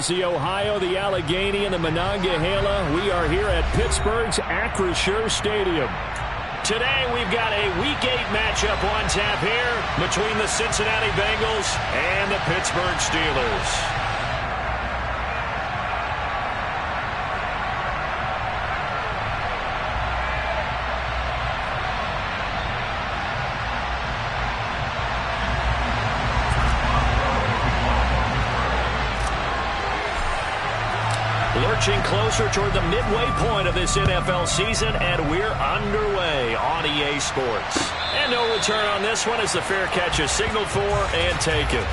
the Ohio, the Allegheny, and the Monongahela. We are here at Pittsburgh's Acrisure Stadium. Today we've got a Week 8 matchup on tap here between the Cincinnati Bengals and the Pittsburgh Steelers. Lurching closer toward the midway point of this NFL season, and we're underway on EA Sports. And no return on this one as the fair catch is signaled for and taken.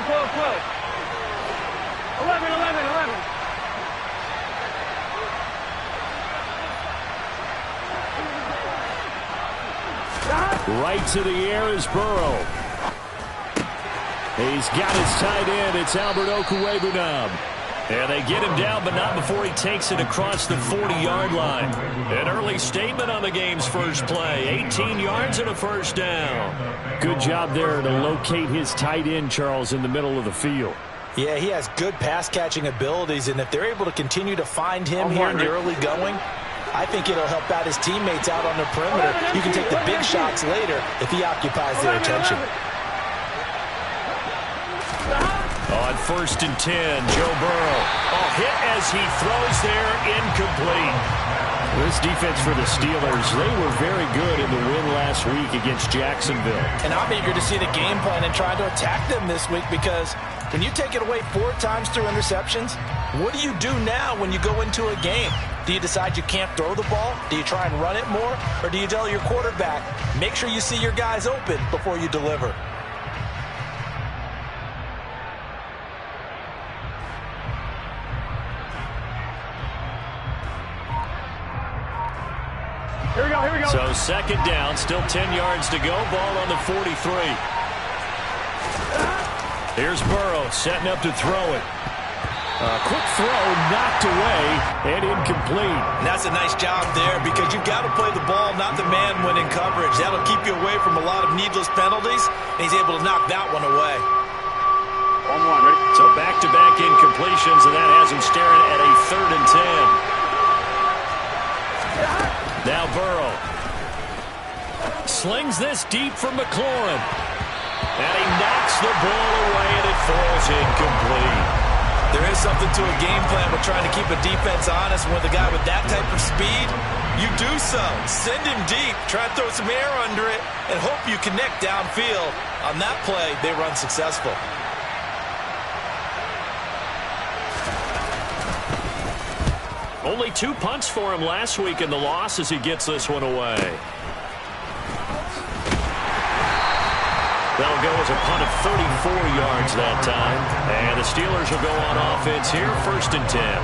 Close. 11. Right to the air is Burrow. He's got his tight end. It's Albert Okwuegbunam. And they get him down, but not before he takes it across the 40-yard line. An early statement on the game's first play. 18 yards and a first down. Good job there to locate his tight end, Charles, in the middle of the field. Yeah, he has good pass-catching abilities, and if they're able to continue to find him here in the early going, I think it'll help out his teammates out on the perimeter. You can take the big shots later if he occupies their attention. On 1st and 10, Joe Burrow. Hit as he throws there, incomplete. This defense for the Steelers, they were very good in the win last week against Jacksonville. And I'm eager to see the game plan and try to attack them this week, because when you take it away 4 times through interceptions, what do you do now when you go into a game? Do you decide you can't throw the ball? Do you try and run it more? Or do you tell your quarterback, make sure you see your guys open before you deliver? Here we go. So 2nd down, still 10 yards to go. Ball on the 43. Here's Burrow setting up to throw it. Quick throw, knocked away, and incomplete. And that's a nice job there, because you've got to play the ball, not the man when in coverage. That'll keep you away from a lot of needless penalties, and he's able to knock that one away. 1-1, ready? So back-to-back incompletions, and that has him staring at a 3rd and 10. Now Burrow slings this deep from McLaurin. And he knocks the ball away, and it falls incomplete. There is something to a game plan with trying to keep a defense honest. With a guy with that type of speed, you do so. Send him deep, try to throw some air under it, and hope you connect downfield. On that play, they run successful. Only 2 punts for him last week in the loss as he gets this one away. That'll go as a punt of 34 yards that time. And the Steelers will go on offense here, 1st and 10.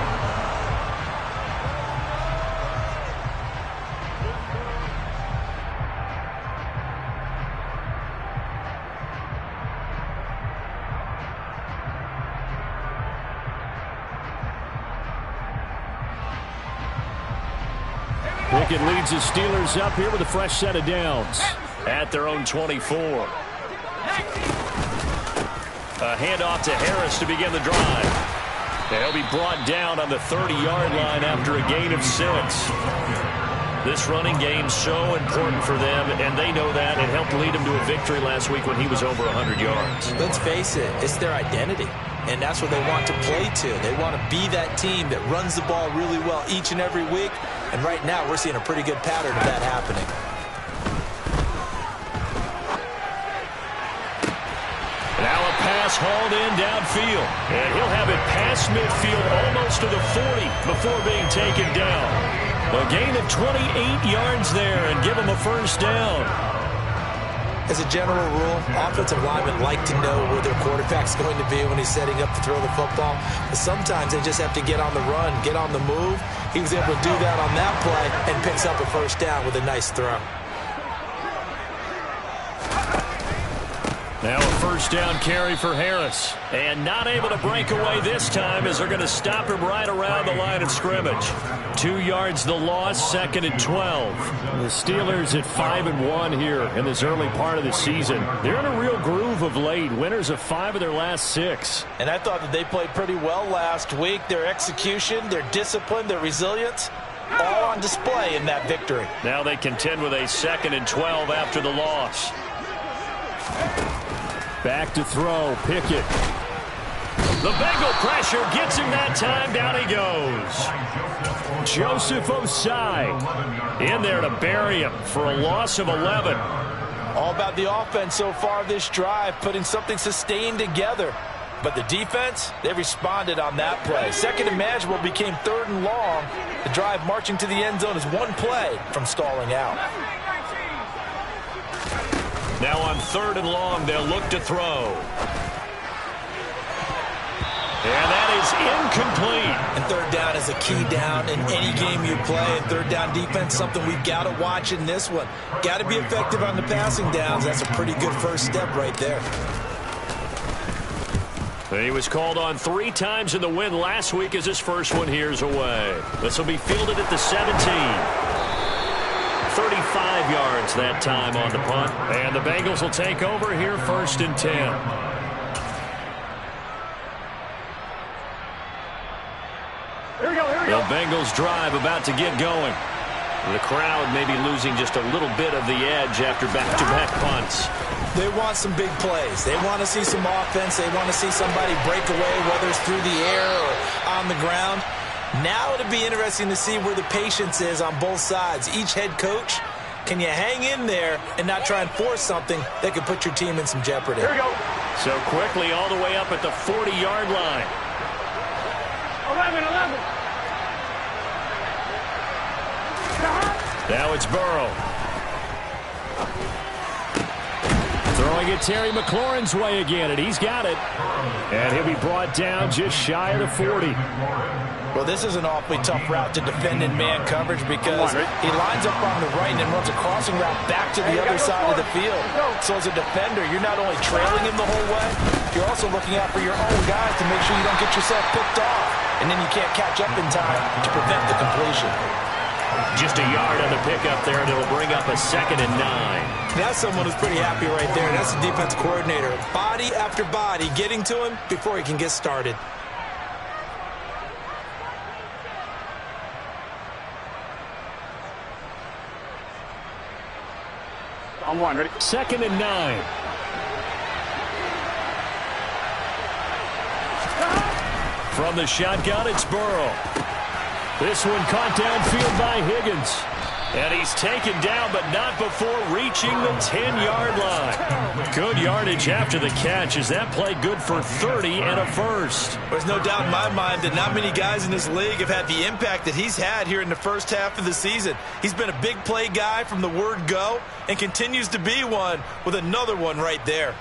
Pickett leads the Steelers up here with a fresh set of downs at their own 24. A handoff to Harris to begin the drive. They'll be brought down on the 30-yard line after a gain of 6. This running game's so important for them, and they know that. It helped lead them to a victory last week when he was over 100 yards. Let's face it, it's their identity, and that's what they want to play to. They want to be that team that runs the ball really well each and every week, and right now we're seeing a pretty good pattern of that happening. Now a pass hauled in downfield. And he'll have it past midfield almost to the 40 before being taken down. A gain of 28 yards there and give him a first down. As a general rule, offensive linemen like to know where their quarterback's going to be when he's setting up to throw the football. But sometimes they just have to get on the run, get on the move. He was able to do that on that play and picks up a first down with a nice throw. Now a first down carry for Harris. And not able to break away this time as they're going to stop him right around the line of scrimmage. 2 yards the loss, 2nd and 12. The Steelers at 5-1 here in this early part of the season. They're in a real groove of late. Winners of 5 of their last 6. And I thought that they played pretty well last week. Their execution, their discipline, their resilience, all on display in that victory. Now they contend with a 2nd and 12 after the loss. Back to throw, Pickett. The Bengal pressure gets him that time. Down he goes. Joseph Osai in there to bury him for a loss of 11. All about the offense so far this drive, putting something sustained together. But the defense, they responded on that play. 2nd and manageable became 3rd and long. The drive marching to the end zone is 1 play from stalling out. Now on 3rd and long, they'll look to throw. And that is incomplete. And 3rd down is a key down in any game you play. And 3rd down defense, something we've got to watch in this one. Got to be effective on the passing downs. That's a pretty good first step right there. He was called on 3 times in the win last week as his first one here's away. This will be fielded at the 17. 35 yards that time on the punt. And the Bengals will take over here 1st and 10. Here we go, here we The go. Bengals drive about to get going. The crowd may be losing just a little bit of the edge after back-to-back punts. They want some big plays. They want to see some offense. They want to see somebody break away, whether it's through the air or on the ground. Now it'll be interesting to see where the patience is on both sides. Each head coach, can you hang in there and not try and force something that could put your team in some jeopardy? Here we go. So quickly all the way up at the 40-yard line. 11. Now it's Burrow. Throwing it Terry McLaurin's way again, and he's got it. And he'll be brought down just shy of the 40. Well, this is an awfully tough route to defend in man coverage because he lines up on the right and then runs a crossing route back to the other side of the field. So as a defender, you're not only trailing him the whole way, you're also looking out for your own guys to make sure you don't get yourself picked off. And then you can't catch up in time to prevent the completion. Just a yard on the pickup there, and it'll bring up a 2nd and 9. That's someone who's pretty happy right there. That's the defense coordinator. Body after body getting to him before he can get started. On 1, ready? 2nd and 9. From the shotgun, it's Burrow. This one caught downfield by Higgins. And he's taken down, but not before reaching the 10-yard line. Good yardage after the catch as that play good for 30 and a first. There's no doubt in my mind that not many guys in this league have had the impact that he's had here in the first half of the season. He's been a big play guy from the word go and continues to be one with another one right there.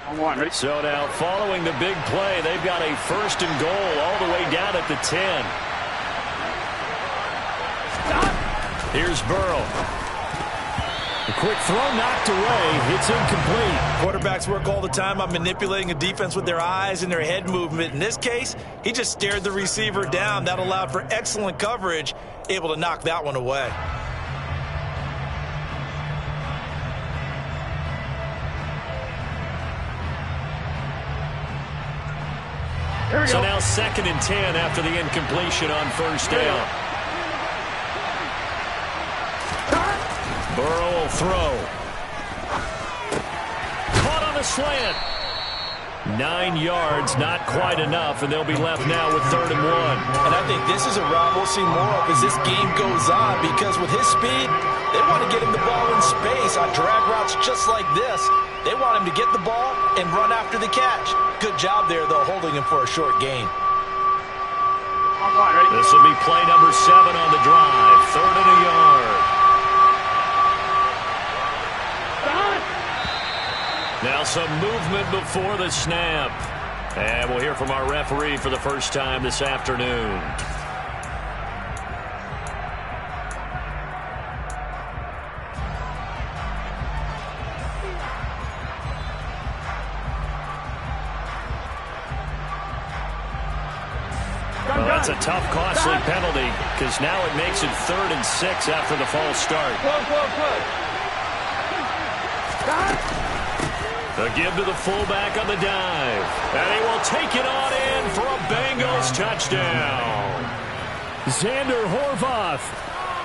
On 1, ready? So now following the big play, they've got a 1st and goal all the way down at the 10. Here's Burrow. The quick throw knocked away. It's incomplete. Quarterbacks work all the time on manipulating a defense with their eyes and their head movement. In this case, he just stared the receiver down. That allowed for excellent coverage, able to knock that one away. Here we So go. now 2nd and 10 after the incompletion on 1st down. Burrow will throw. Caught on the slant. 9 yards, not quite enough, and they'll be left now with 3rd and 1. And I think this is a route we'll see more of as this game goes on because with his speed, they want to get him the ball in space on drag routes just like this. They want him to get the ball and run after the catch. Good job there, though, holding him for a short gain. On 1, ready? This will be play number 7 on the drive. 3rd and a yard. Now some movement before the snap. And we'll hear from our referee for the first time this afternoon. That's a tough, costly penalty because now it makes it 3rd and 6 after the false start. A give to the fullback on the dive. And he will take it on in for a Bengals touchdown. Xander Horvath,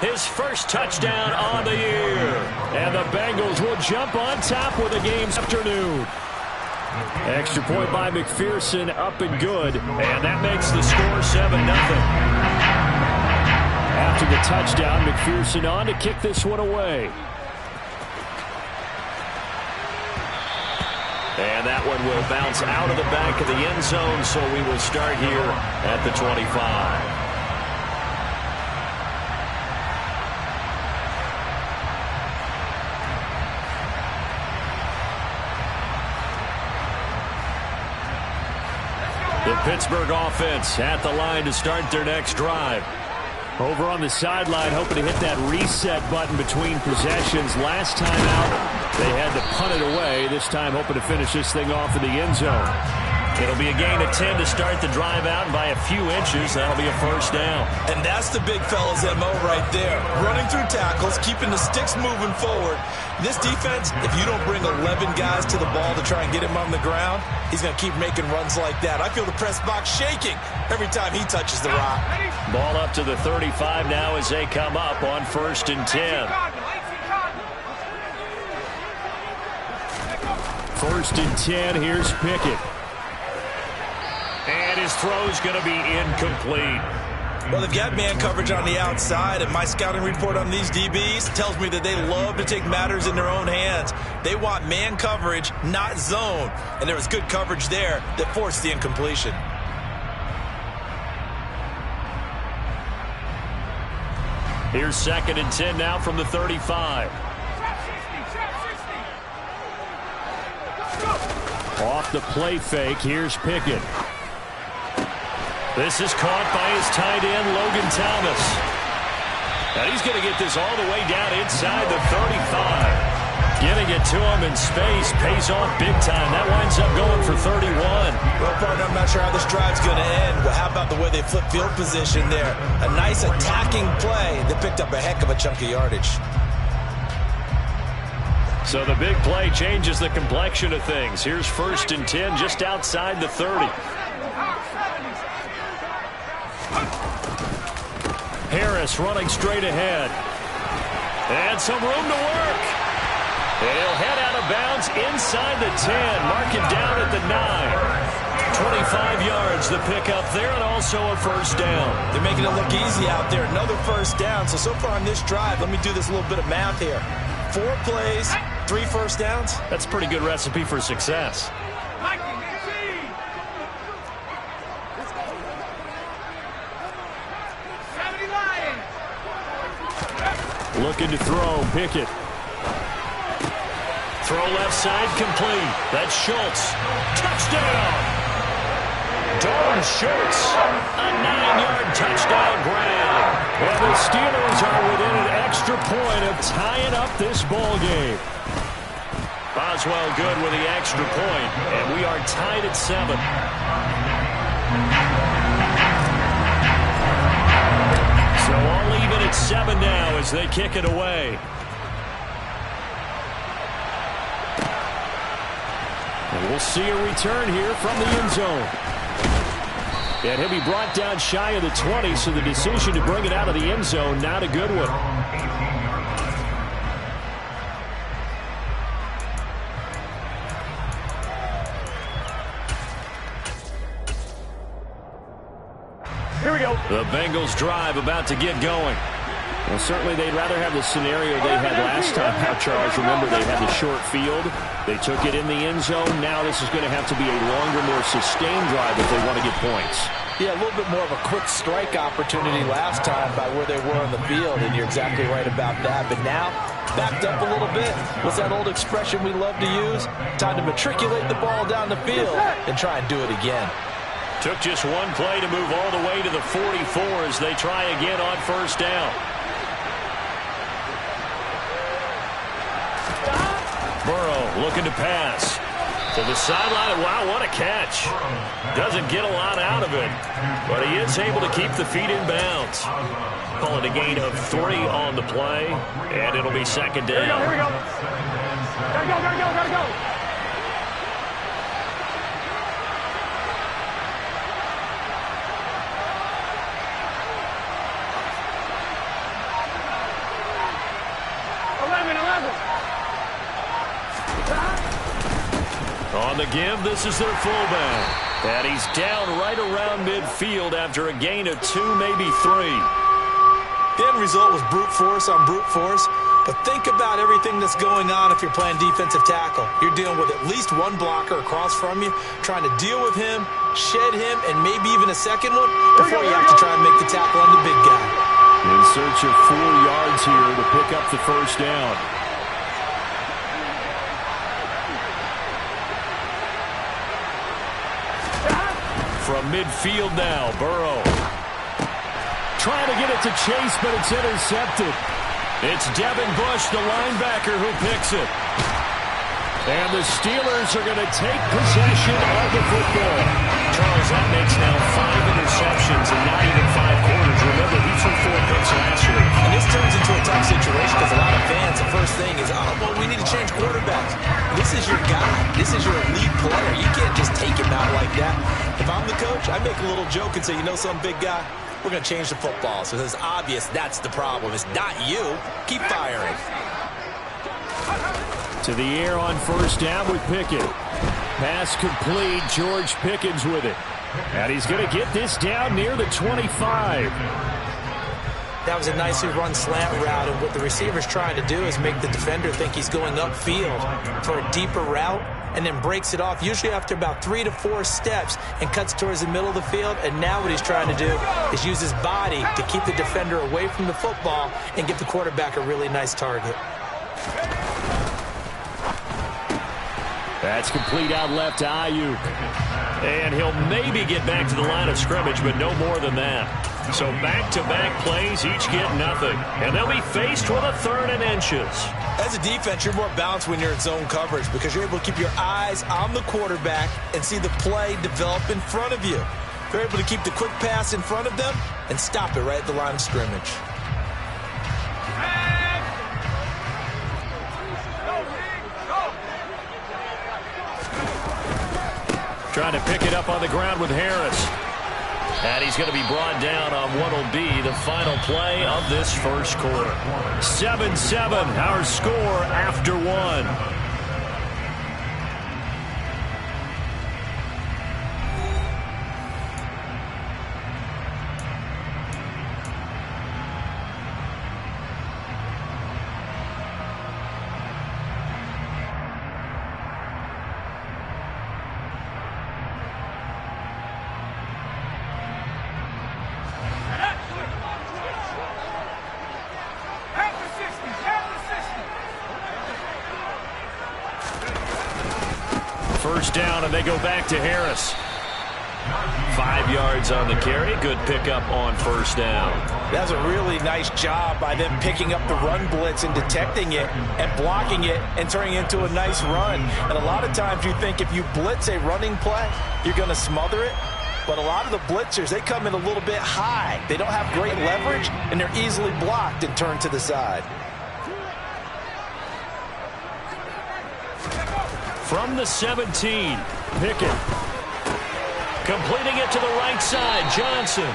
his first touchdown on the year. And the Bengals will jump on top with the game's afternoon. Extra point by McPherson, up and good. And that makes the score 7-0. After the touchdown, McPherson on to kick this one away. And that one will bounce out of the back of the end zone, so we will start here at the 25. The Pittsburgh offense at the line to start their next drive. Over on the sideline, hoping to hit that reset button between possessions. Last time out, they had to punt it away. This time, hoping to finish this thing off in the end zone. It'll be a gain of 10 to start the drive out, and by a few inches, that'll be a first down. And that's the big fella's MO right there. Running through tackles, keeping the sticks moving forward. This defense, if you don't bring 11 guys to the ball to try and get him on the ground, he's going to keep making runs like that. I feel the press box shaking every time he touches the rock. Ball up to the 35 now as they come up on 1st and 10. 1st and 10, here's Pickett. And his throw's going to be incomplete. Well, they've got man coverage on the outside, and my scouting report on these DBs tells me that they love to take matters in their own hands. They want man coverage, not zone. And there was good coverage there that forced the incompletion. Here's 2nd and 10 now from the 35. Off the play fake, here's Pickett. This is caught by his tight end, Logan Thomas. And he's going to get this all the way down inside the 35. Getting it to him in space pays off big time. That winds up going for 31. Well, partner, I'm not sure how this drive's going to end. Well, how about the way they flip field position there? A nice attacking play that picked up a heck of a chunk of yardage. So the big play changes the complexion of things. Here's 1st and 10 just outside the 30. Harris running straight ahead. And some room to work. And he'll head out of bounds inside the 10. Mark it down at the 9. 25 yards the pickup there, and also a first down. They're making it look easy out there. Another first down. So far on this drive, let me do this little bit of math here. 4 plays, 3 first downs. That's a pretty good recipe for success. Looking to throw, Pickett. Throw left side complete. That's Schultz. Touchdown! Dalton Schultz. A 9-yard touchdown grab. And the Steelers are within an extra point of tying up this ball game. Boswell good with the extra point, and we are tied at 7. So all even at 7 now as they kick it away. And we'll see a return here from the end zone. And he'll be brought down shy of the 20, so the decision to bring it out of the end zone, not a good one. Here we go. The Bengals drive about to get going. Well, certainly they'd rather have the scenario they had last time out, Charles. Remember, they had the short field. They took it in the end zone. Now this is going to have to be a longer, more sustained drive if they want to get points. Yeah, a little bit more of a quick strike opportunity last time by where they were on the field, and you're exactly right about that. But now, backed up a little bit. What's that old expression we love to use? Time to matriculate the ball down the field and try and do it again. Took just one play to move all the way to the 44 as they try again on first down. Burrow looking to pass. To the sideline. Wow, what a catch. Doesn't get a lot out of it, but he is able to keep the feet in bounds. Call it a gain of 3 on the play, and it'll be second down. Here we go. Gotta go. 11. On the give, this is their fullback. And he's down right around midfield after a gain of 2, maybe 3. The end result was brute force on brute force. But think about everything that's going on if you're playing defensive tackle. You're dealing with at least one blocker across from you, trying to deal with him, shed him, and maybe even a second one before you have to try and make the tackle on the big guy. In search of 4 yards here to pick up the first down. From midfield now, Burrow. Trying to get it to Chase, but it's intercepted. It's Devin Bush, the linebacker, who picks it. And the Steelers are going to take possession of the football. Charles, that makes now 5 interceptions in not even 5 quarters. Remember, he threw 4 picks last week. And this turns into a tough situation because a lot of fans, the first thing is, oh, well, we need to change quarterbacks. This is your guy. This is your elite player. You can't just take him out like that. If I'm the coach, I make a little joke and say, you know some big guy? We're going to change the football. So it's obvious that's the problem. It's not you. Keep firing. To the air on first down with Pickett. Pass complete. George Pickens with it. And he's going to get this down near the 25. That was a nicely run slant route, and what the receiver's trying to do is make the defender think he's going upfield for a deeper route, and then breaks it off, usually after about 3 to 4 steps, and cuts towards the middle of the field. And now what he's trying to do is use his body to keep the defender away from the football and give the quarterback a really nice target. That's complete out left to Ayuk. And he'll maybe get back to the line of scrimmage, but no more than that. So back-to-back plays, each get nothing. And they'll be faced with a 3rd and inches. As a defense, you're more balanced when you're in zone coverage because you're able to keep your eyes on the quarterback and see the play develop in front of you. You're able to keep the quick pass in front of them and stop it right at the line of scrimmage. Trying to pick it up on the ground with Harris. And he's going to be brought down on what will be the final play of this first quarter. 7-7, our score after 1. First down, and they go back to Harris. 5 yards on the carry. Good pickup on first down. That's a really nice job by them picking up the run blitz and detecting it and blocking it and turning it into a nice run. And a lot of times you think if you blitz a running play, you're going to smother it. But a lot of the blitzers, they come in a little bit high. They don't have great leverage, and they're easily blocked and turned to the side. From the 17, Pickett. Completing it to the right side, Johnson.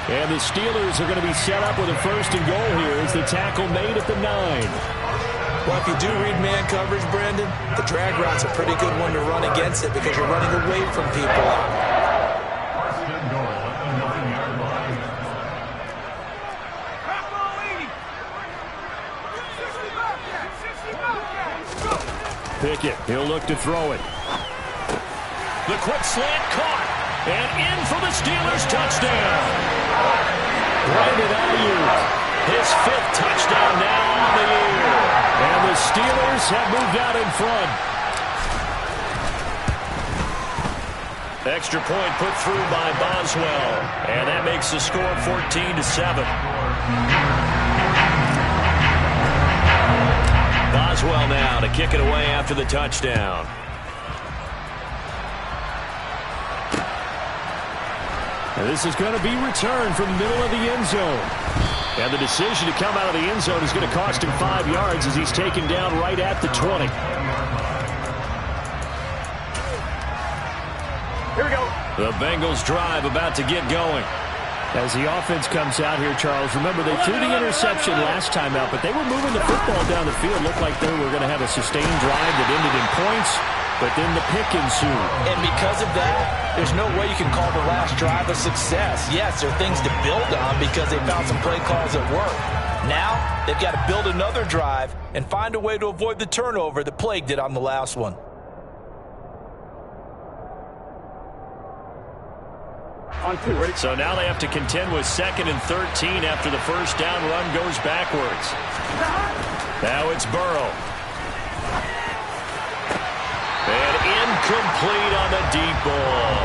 And the Steelers are going to be set up with a 1st and goal here as the tackle made at the 9. Well, if you do read man coverage, Brandon, the drag route's a pretty good one to run against it because you're running away from people. Pickett, he'll look to throw it. The quick slant caught, and in for the Steelers touchdown. Brandon Ayuk, his 5th touchdown now on the year. And the Steelers have moved out in front. Extra point put through by Boswell, and that makes the score 14-7. Boswell now to kick it away after the touchdown. And this is going to be returned from the middle of the end zone. And the decision to come out of the end zone is going to cost him 5 yards as he's taken down right at the 20. Here we go. The Bengals drive about to get going. As the offense comes out here, Charles, remember they threw the interception last time out, but they were moving the football down the field. Looked like they were going to have a sustained drive that ended in points, but then the pick ensued. And because of that, there's no way you can call the last drive a success. Yes, there are things to build on because they found some play calls that work. Now, they've got to build another drive and find a way to avoid the turnover that plagued it on the last one. On 2, ready? So now they have to contend with 2nd and 13 after the first down run goes backwards. Now it's Burrow. And incomplete on the deep ball.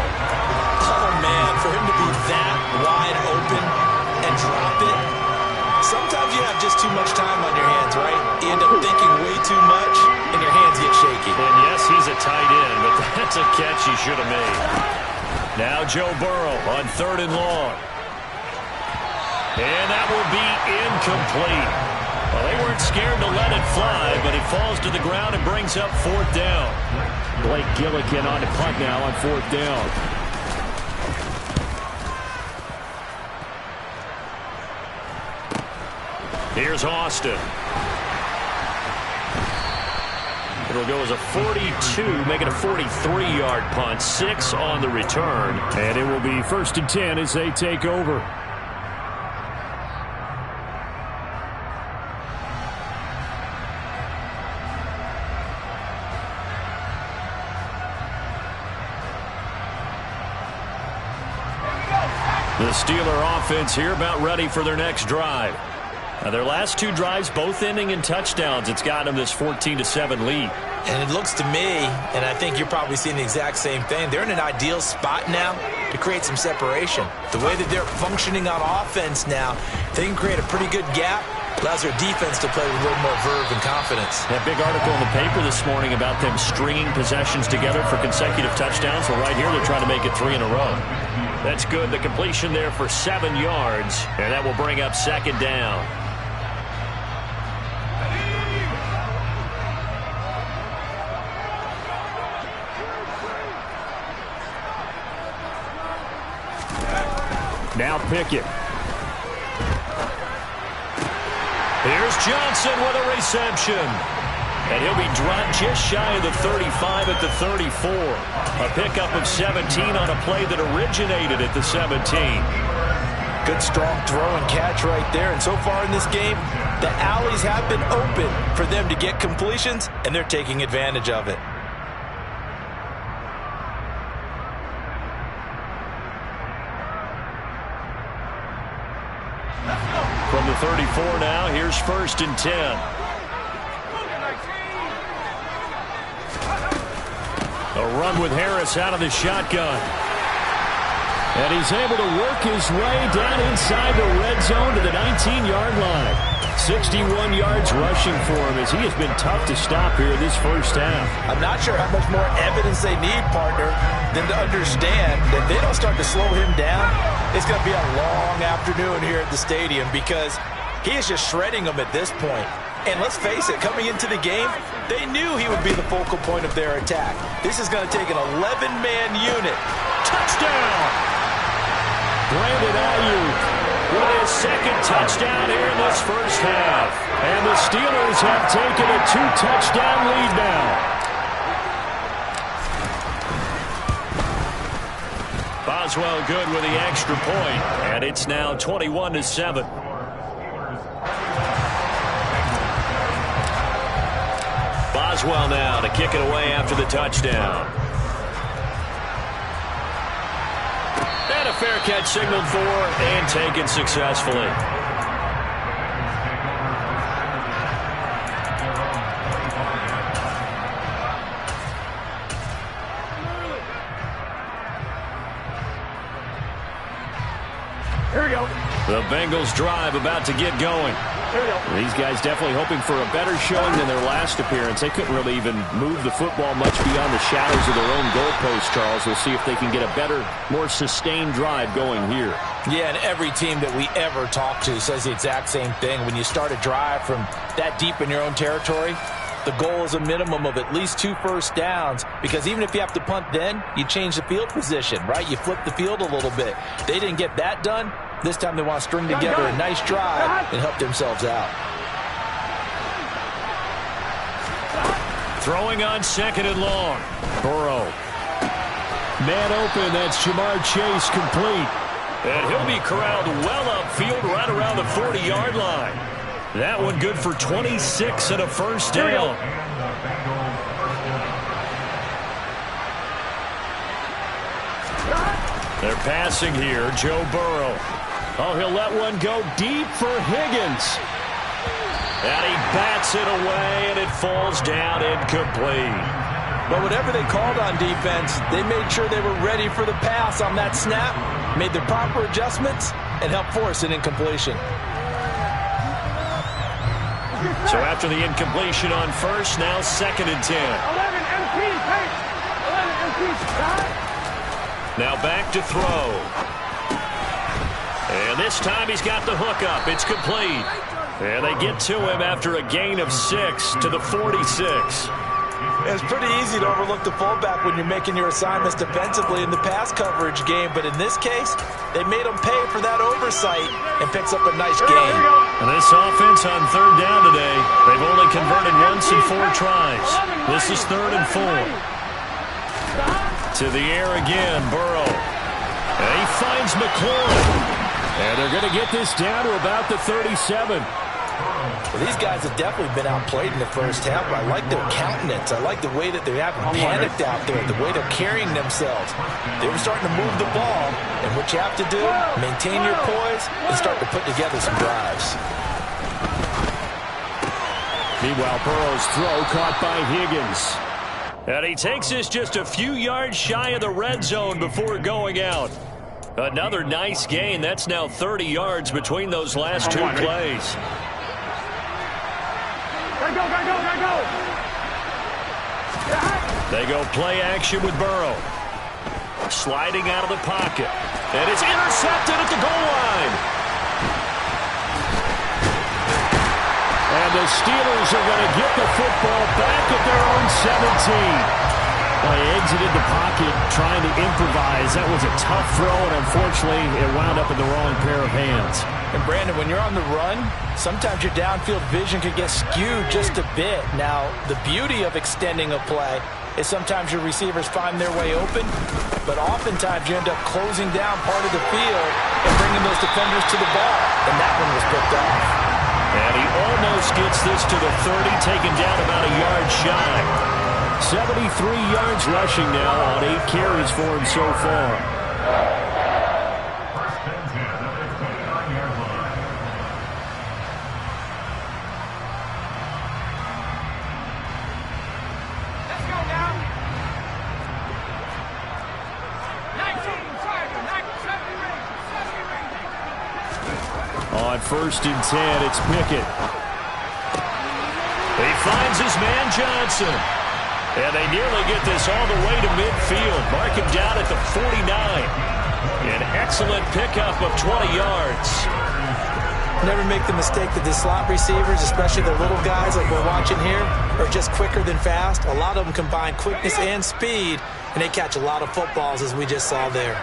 Oh, man, for him to be that wide open and drop it. Sometimes you have just too much time on your hands, right? You end up thinking way too much, and your hands get shaky. And yes, he's a tight end, but that's a catch he should have made. Now Joe Burrow on 3rd and long. And that will be incomplete. Well, they weren't scared to let it fly, but it falls to the ground and brings up 4th down. Blake Gillikin on the punt now on 4th down. Here's Austin. It'll go as a 42, make it a 43-yard punt, 6 on the return. And it will be 1st and 10 as they take over. The Steeler offense here about ready for their next drive. Now their last 2 drives, both ending in touchdowns. It's got them this 14-7 lead. And it looks to me, and I think you're probably seeing the exact same thing, they're in an ideal spot now to create some separation. The way that they're functioning on offense now, they can create a pretty good gap. Allows their defense to play with a little more verve and confidence. That big article in the paper this morning about them stringing possessions together for consecutive touchdowns. Well, right here they're trying to make it 3 in a row. That's good. The completion there for 7 yards, and that will bring up 2nd down. Now Pickett. Here's Johnson with a reception. And he'll be dropped just shy of the 35 at the 34. A pickup of 17 on a play that originated at the 17. Good strong throw and catch right there. And so far in this game, the alleys have been open for them to get completions, and they're taking advantage of it. From the 34 now, here's 1st and 10. A run with Harris out of the shotgun. And he's able to work his way down inside the red zone to the 19-yard line. 61 yards rushing for him as he has been tough to stop here this first half. I'm not sure how much more evidence they need, partner, than to understand that if they don't start to slow him down, it's going to be a long afternoon here at the stadium because he is just shredding them at this point. And let's face it, coming into the game, they knew he would be the focal point of their attack. This is going to take an 11-man unit. Touchdown! Brandon Ayuk with his 2nd touchdown here in this first half. And the Steelers have taken a 2-touchdown lead now. Boswell good with the extra point, and it's now 21-7. Boswell now to kick it away after the touchdown. And a fair catch signaled for and taken successfully. Here we go. The Bengals drive about to get going. Here we go. These guys definitely hoping for a better showing than their last appearance. They couldn't really even move the football much beyond the shadows of their own goalpost, Charles. We'll see if they can get a better, more sustained drive going here. Yeah, and every team that we ever talk to says the exact same thing. When you start a drive from that deep in your own territory, the goal is a minimum of at least 2 first downs, because even if you have to punt then, you change the field position, right? You flip the field a little bit. They didn't get that done. This time they want to string together a nice drive and help themselves out. Throwing on 2nd and long. Burrow. Man open, that's Jamar Chase, complete. And he'll be corralled well upfield right around the 40-yard line. That one good for 26 and a first down. They're passing here, Joe Burrow. Oh, he'll let one go deep for Higgins. And he bats it away, and it falls down incomplete. But whatever they called on defense, they made sure they were ready for the pass on that snap, made the proper adjustments, and helped force an incompletion. So after the incompletion on first, now 2nd and 10. 11 MPs, hey! 11 MPs, now back to throw. And this time he's got the hook up. It's complete. And they get to him after a gain of 6 to the 46. It's pretty easy to overlook the fullback when you're making your assignments defensively in the pass coverage game, but in this case, they made him pay for that oversight and picks up a nice gain. And this offense on 3rd down today, they've only converted once in 4 tries. This is 3rd and 4. To the air again, Burrow. And he finds McLaurin. And they're going to get this down to about the 37. Well, these guys have definitely been outplayed in the first half, but I like their countenance. I like the way that they haven't panicked out there, the way they're carrying themselves. They were starting to move the ball, and what you have to do, maintain your poise and start to put together some drives. Meanwhile, Burrow's throw caught by Higgins. And he takes this just a few yards shy of the red zone before going out. Another nice gain. That's now 30 yards between those last 2 plays. Gotta go, gotta go, gotta go! They go play action with Burrow. Sliding out of the pocket. And it's intercepted at the goal line. And the Steelers are going to get the football back at their own 17. Well, he exited the pocket trying to improvise. That was a tough throw, and unfortunately, it wound up in the wrong pair of hands. And, Brandon, when you're on the run, sometimes your downfield vision could get skewed just a bit. Now, the beauty of extending a play is sometimes your receivers find their way open, but oftentimes you end up closing down part of the field and bringing those defenders to the ball, and that one was picked off. And he almost gets this to the 30, taken down about a yard shy. 73 yards rushing now on 8 carries for him so far. Let's go now! 19, On 1st and 10, it's Pickett. He finds his man Johnson. And they nearly get this all the way to midfield. Mark him down at the 49. An excellent pickup of 20 yards. Never make the mistake that the slot receivers, especially the little guys like we're watching here, are just quicker than fast. A lot of them combine quickness and speed, and they catch a lot of footballs, as we just saw there.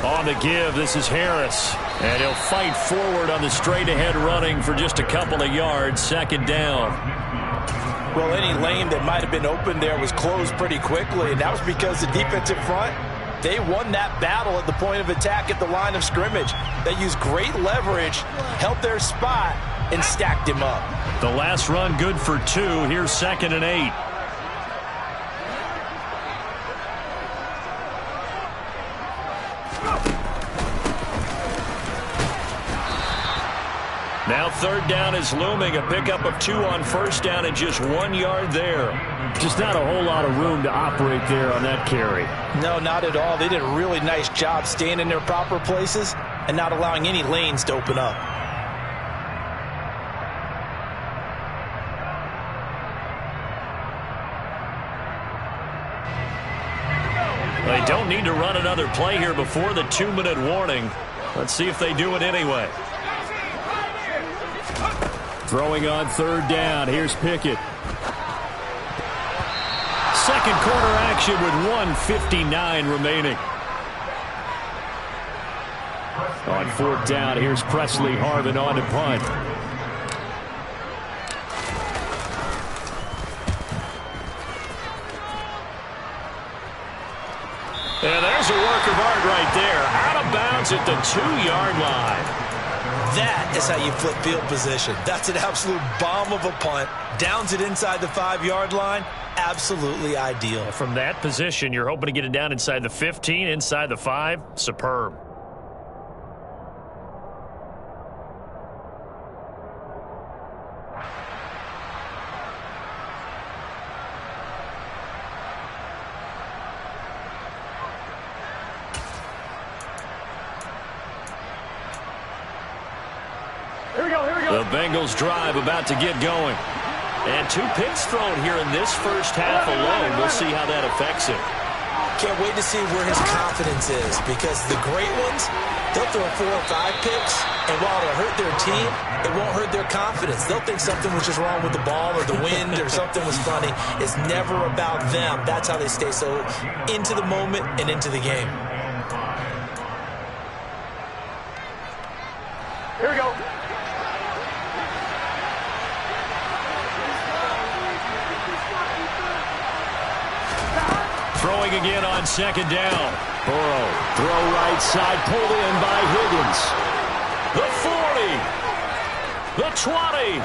On the give, this is Harris. And he'll fight forward on the straight-ahead running for just a couple of yards. 2nd down. Well, any lane that might have been open there was closed pretty quickly, and that was because the defensive front, they won that battle at the point of attack at the line of scrimmage. They used great leverage, held their spot, and stacked him up. The last run good for 2. Here's 2nd and 8. Now 3rd down is looming. A pickup of 2 on 1st down and just 1 yard there. Just not a whole lot of room to operate there on that carry. No, not at all. They did a really nice job staying in their proper places and not allowing any lanes to open up. They don't need to run another play here before the 2-minute warning. Let's see if they do it anyway. Throwing on 3rd down. Here's Pickett. Second quarter action with 1:59 remaining. On 4th down, here's Presley Harvin on to punt. And there's a work of art right there. Out of bounds at the 2-yard line. That is how you flip field position. That's an absolute bomb of a punt. Downs it inside the 5-yard line. Absolutely ideal. From that position, you're hoping to get it down inside the 15, inside the 5. Superb. The Bengals drive about to get going. And 2 picks thrown here in this first half alone. We'll see how that affects it. Can't wait to see where his confidence is, because the great ones, they'll throw 4 or 5 picks, and while it'll hurt their team, it won't hurt their confidence. They'll think something was just wrong with the ball or the wind or something was funny. It's never about them. That's how they stay so into the moment and into the game. Here we go. Throwing again on 2nd down. Burrow, throw right side, pulled in by Higgins. The 40, the 20,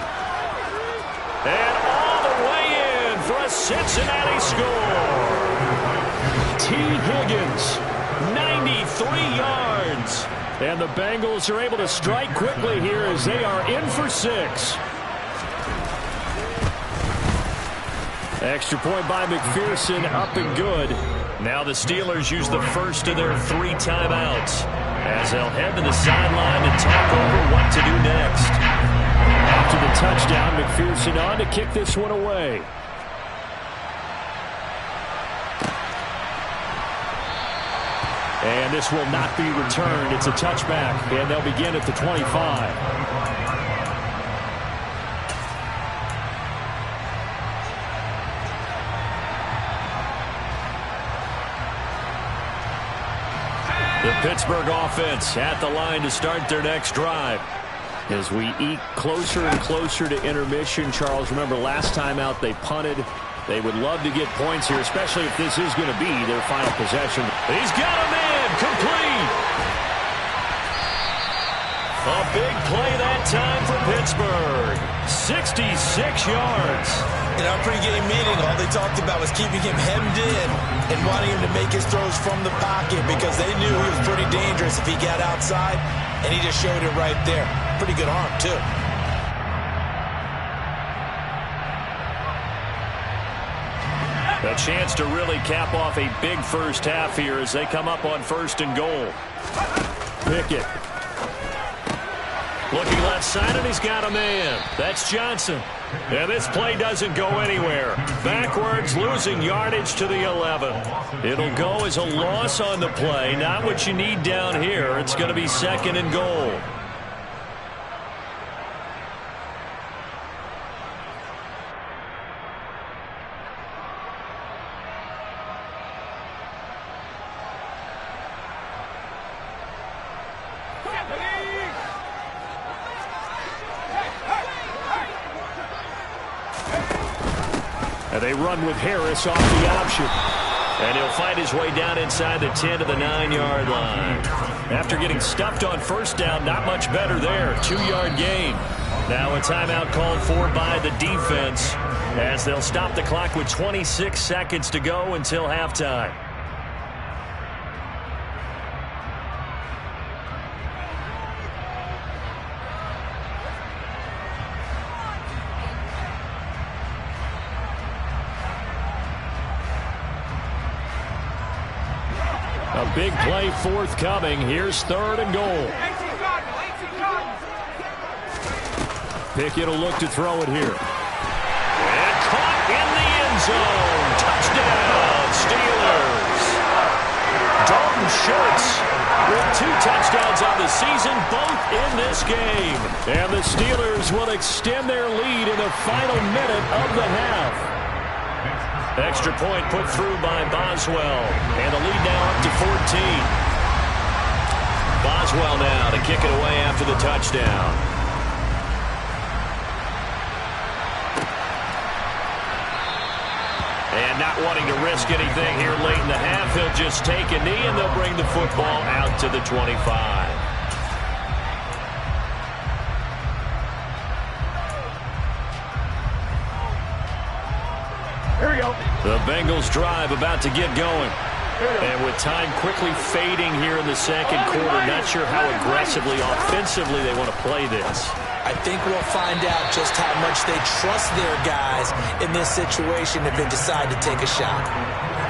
and all the way in for a Cincinnati score. T. Higgins, 93 yards. And the Bengals are able to strike quickly here as they are in for 6. Extra point by McPherson, up and good. Now the Steelers use the first of their 3 timeouts as they'll head to the sideline to talk over what to do next. After the touchdown, McPherson on to kick this one away. And this will not be returned. It's a touchback, and they'll begin at the 25. The Pittsburgh offense at the line to start their next drive. As we eke closer and closer to intermission, Charles, remember last time out they punted. They would love to get points here, especially if this is going to be their final possession. He's got him in, complete. A big play that time for Pittsburgh. 66 yards. In our pregame meeting, all they talked about was keeping him hemmed in and wanting him to make his throws from the pocket because they knew he was pretty dangerous if he got outside, and he just showed it right there. Pretty good arm, too. A chance to really cap off a big first half here as they come up on 1st and goal. Pickett. Looking left side, and he's got a man. That's Johnson. And this play doesn't go anywhere. Backwards, losing yardage to the 11. It'll go as a loss on the play. Not what you need down here. It's going to be 2nd and goal. And they run with Harris off the option. And he'll find his way down inside the 10 to the 9-yard line. After getting stuffed on 1st down, not much better there. 2-yard gain. Now a timeout called for by the defense as they'll stop the clock with 26 seconds to go until halftime. A big play forthcoming. Here's 3rd and goal. Pickett will look to throw it here. And caught in the end zone. Touchdown, Steelers. Dalton Schultz with 2 touchdowns on the season, both in this game. And the Steelers will extend their lead in the final minute of the half. Extra point put through by Boswell. And the lead now up to 14. Boswell now to kick it away after the touchdown. And not wanting to risk anything here late in the half, he'll just take a knee and they'll bring the football out to the 25. Here we go. The Bengals drive about to get going. And with time quickly fading here in the second quarter, not sure how aggressively, offensively they want to play this. I think we'll find out just how much they trust their guys in this situation if they decide to take a shot.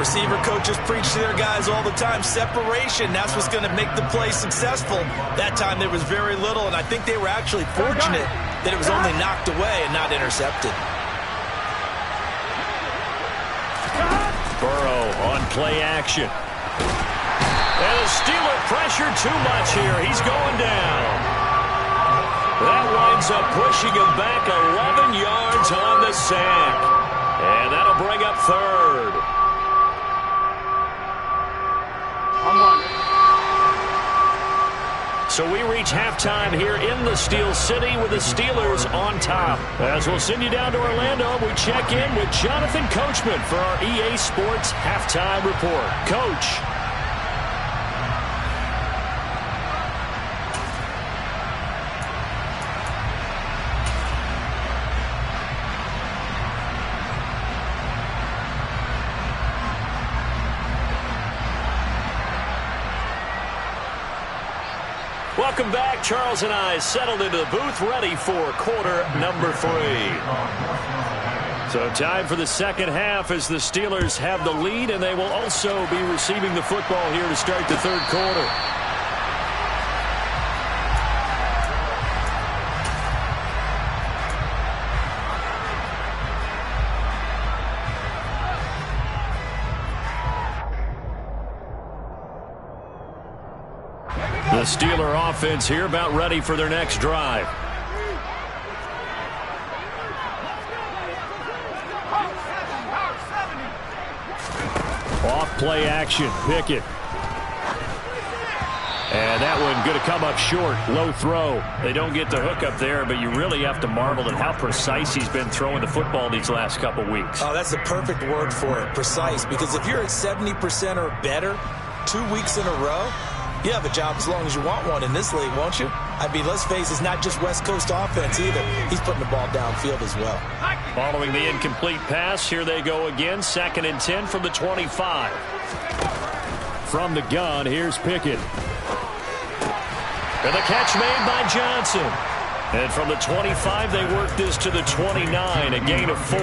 Receiver coaches preach to their guys all the time. Separation, that's what's going to make the play successful. That time there was very little, and I think they were actually fortunate that it was only knocked away and not intercepted. Burrow on play action. And the Steeler pressure too much here. He's going down. That winds up pushing him back 11 yards on the sack. And that'll bring up third. So we reach halftime here in the Steel City with the Steelers on top. As we'll send you down to Orlando, we check in with Jonathan Coachman for our EA Sports Halftime Report. Coach. Welcome back. Charles and I settled into the booth, ready for quarter number 3. So time for the second half as the Steelers have the lead, and they will also be receiving the football here to start the third quarter. The Steeler offense here about ready for their next drive. Off play action, Pickett. And that one going to come up short, low throw. They don't get the hook up there, but you really have to marvel at how precise he's been throwing the football these last couple weeks. Oh, that's the perfect word for it, precise, because if you're at 70% or better 2 weeks in a row, you have a job as long as you want one in this league, won't you? I mean, let's face it, it's not just West Coast offense either. He's putting the ball downfield as well. Following the incomplete pass, here they go again. 2nd and 10 from the 25. From the gun, here's Pickett. And the catch made by Johnson. And from the 25, they work this to the 29, a gain of 4.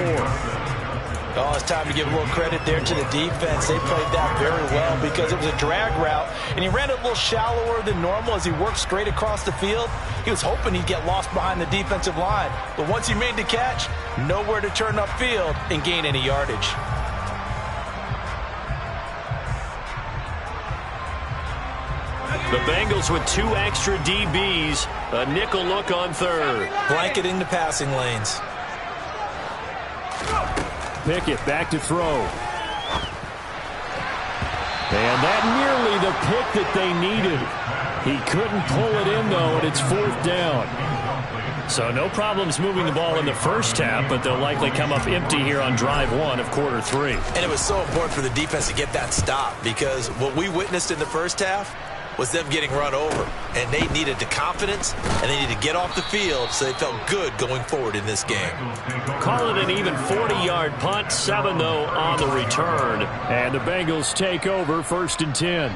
Oh, it's time to give a little credit there to the defense. They played that very well because it was a drag route, and he ran it a little shallower than normal as he worked straight across the field. He was hoping he'd get lost behind the defensive line, but once he made the catch, nowhere to turn upfield and gain any yardage. The Bengals with 2 extra DBs, a nickel look on third. Blanketing the passing lanes. Pickett back to throw. And that nearly the pick that they needed. He couldn't pull it in, though, and it's 4th down. So no problems moving the ball in the first half, but they'll likely come up empty here on drive 1 of quarter 3. And it was so important for the defense to get that stop because what we witnessed in the first half was them getting run over, and they needed the confidence, and they needed to get off the field so they felt good going forward in this game. Call it an even 40-yard punt, 7, though, on the return. And the Bengals take over 1st and 10.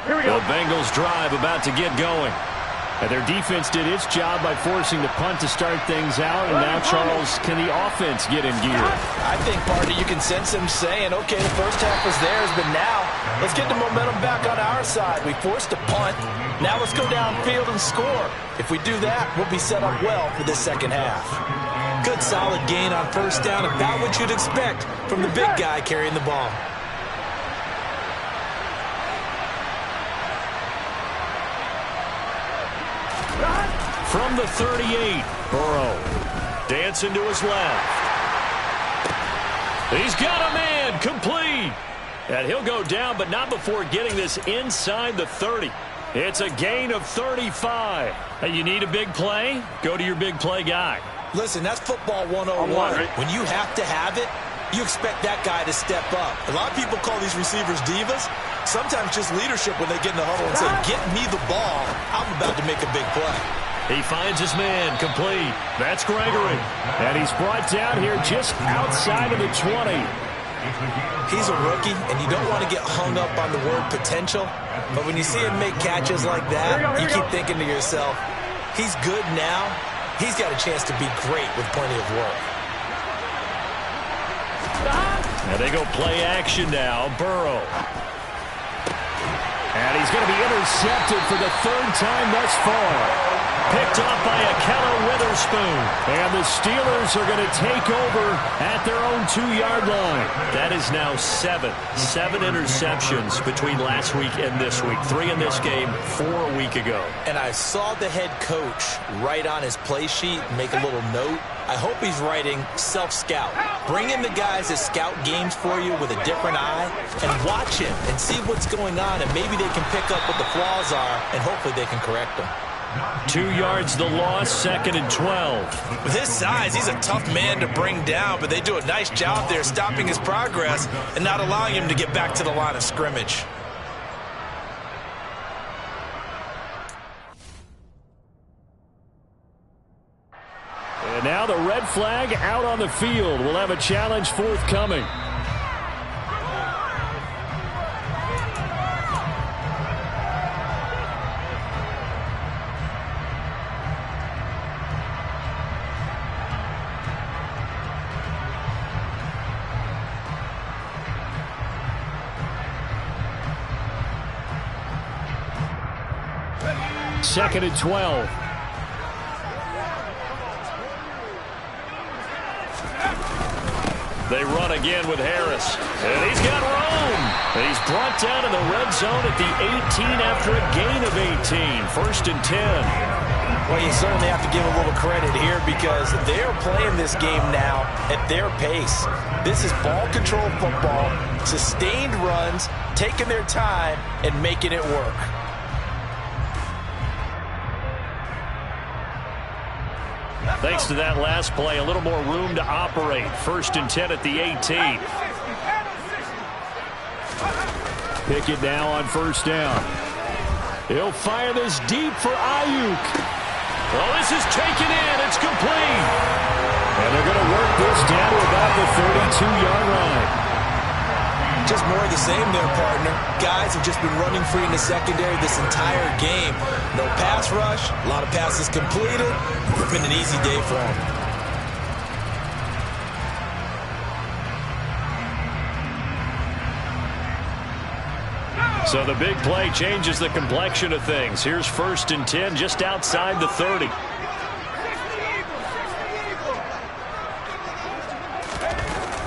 Here we go. The Bengals drive about to get going. And their defense did its job by forcing the punt to start things out. And now, Charles, can the offense get in gear? I think, partner, you can sense them saying, okay, the first half was theirs, but now let's get the momentum back on our side. We forced a punt. Now let's go downfield and score. If we do that, we'll be set up well for this second half. Good solid gain on first down, about what you'd expect from the big guy carrying the ball. From the 38, Burrow dancing to his left. He's got a man, complete. And he'll go down, but not before getting this inside the 30. It's a gain of 35. Hey, you need a big play? Go to your big play guy. Listen, that's football 101. When you have to have it, you expect that guy to step up. A lot of people call these receivers divas. Sometimes just leadership when they get in the huddle and say, get me the ball. I'm about to make a big play. He finds his man, complete. That's Gregory. And he's brought down here just outside of the 20. He's a rookie, and you don't want to get hung up on the word potential. But when you see him make catches like that, you keep thinking to yourself, he's good now. He's got a chance to be great with plenty of work. And they go play action now. Burrow. And he's going to be intercepted for the third time thus far. Picked off by Ahkello Witherspoon. And the Steelers are going to take over at their own 2-yard line. That is now 7 interceptions between last week and this week. 3 in this game, 4 a week ago. And I saw the head coach write on his play sheet, make a little note. I hope he's writing self-scout. Bring in the guys that scout games for you with a different eye and watch him and see what's going on, and maybe they can pick up what the flaws are, and hopefully they can correct them. 2 yards the loss, 2nd and 12. With his size, he's a tough man to bring down, but they do a nice job there stopping his progress and not allowing him to get back to the line of scrimmage. And now the red flag out on the field. We'll have a challenge forthcoming. Second and 12. They run again with Harris. And he's got room. He's brought down in the red zone at the 18 after a gain of 18. 1st and 10. Well, you certainly have to give a little credit here because they're playing this game now at their pace. This is ball control football, sustained runs, taking their time, and making it work. Thanks to that last play, a little more room to operate. 1st and 10 at the 18. Pickett now on 1st down. He'll fire this deep for Ayuk. Well, this is taken in. It's complete. And they're going to work this down to about the 32-yard line. Just more of the same there, partner. Guys have just been running free in the secondary this entire game. No pass rush, a lot of passes completed. It's been an easy day for them. So the big play changes the complexion of things. Here's 1st and 10 just outside the 30.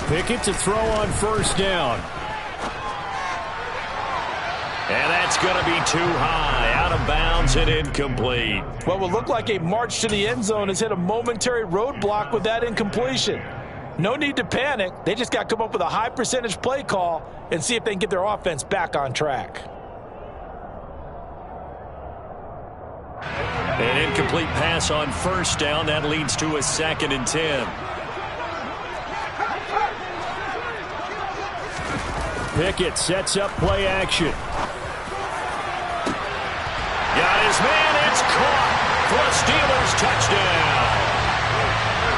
Pickett to throw on 1st down. And that's going to be too high, out of bounds and incomplete. What will look like a march to the end zone has hit a momentary roadblock with that incompletion. No need to panic. They just got to come up with a high percentage play call and see if they can get their offense back on track. An incomplete pass on 1st down. That leads to a 2nd and 10. Pickett sets up play action. Got his man. It's caught for a Steelers touchdown.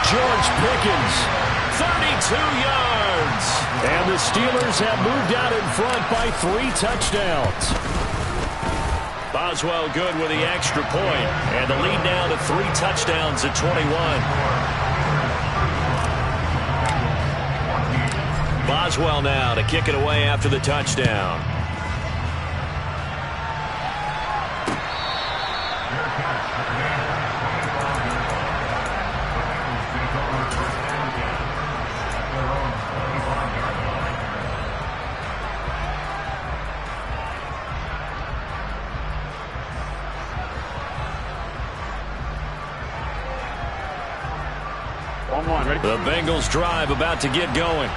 George Pickens, 32 yards. And the Steelers have moved out in front by 3 touchdowns. Boswell good with the extra point. And the lead now to 3 touchdowns at 21. Boswell now to kick it away after the touchdown. The Bengals drive about to get going.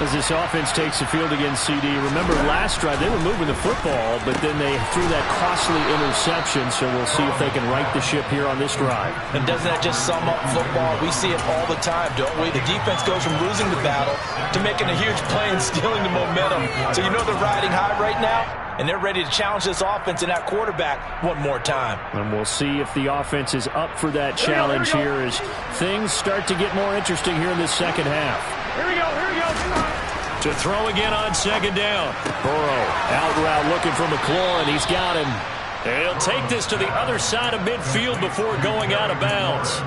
As this offense takes the field against CD. Remember last drive they were moving the football, but then they threw that costly interception, so we'll see if they can right the ship here on this drive. And doesn't that just sum up football? We see it all the time, don't we? The defense goes from losing the battle to making a huge play and stealing the momentum. So you know they're riding high right now, and they're ready to challenge this offense and that quarterback one more time. And we'll see if the offense is up for that challenge here as things start to get more interesting here in this second half. Here we go, here we go. To throw again on second down. Burrow out route looking for McLaurin. He's got him. And he'll take this to the other side of midfield before going out of bounds.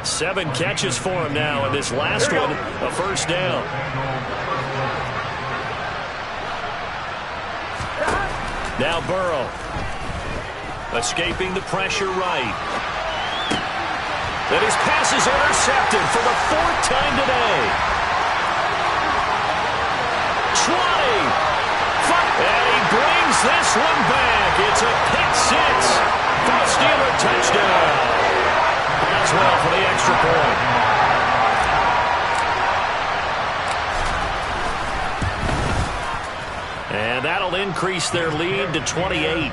7 catches for him now, and this last one, a first down. Now Burrow. Escaping the pressure right. And his pass is intercepted for the 4th time today. 20. And he brings this one back. It's a pick 6 for the Steeler touchdown. Boswell for the extra point. And that'll increase their lead to 28.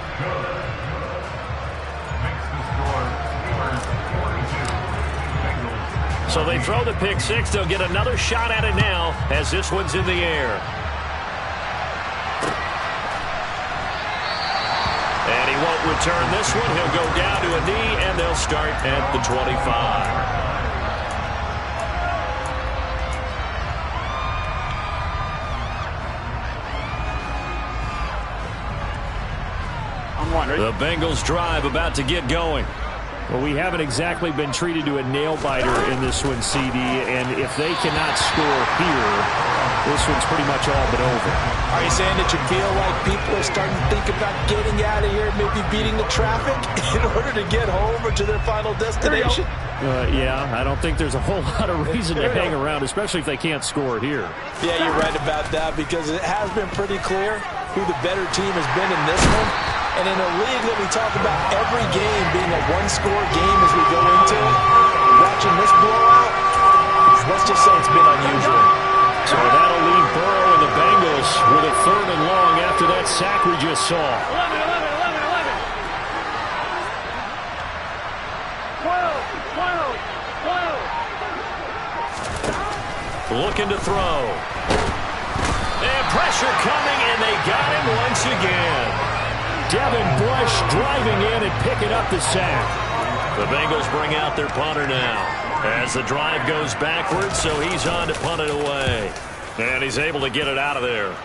So they throw the pick 6. They'll get another shot at it now as this one's in the air. And he won't return this one. He'll go down to a knee, and they'll start at the 25. The Bengals drive about to get going. Well, we haven't exactly been treated to a nail-biter in this one, CD, and if they cannot score here, this one's pretty much all but over. Are you saying that you feel like people are starting to think about getting out of here, maybe beating the traffic in order to get home or to their final destination? Yeah, I don't think there's a whole lot of reason to hang around, especially if they can't score here. Yeah, you're right about that, because it has been pretty clear who the better team has been in this one. And in a league that we talk about every game being a one-score game as we go into it, watching this blowout, let's just say it's been unusual. So that'll leave Burrow and the Bengals with a 3rd and long after that sack we just saw. 11. 12. Looking to throw. And pressure coming, and they got him once again. Devin Bush driving in and picking up the sack. The Bengals bring out their punter now as the drive goes backwards, so he's on to punt it away. And he's able to get it out of there.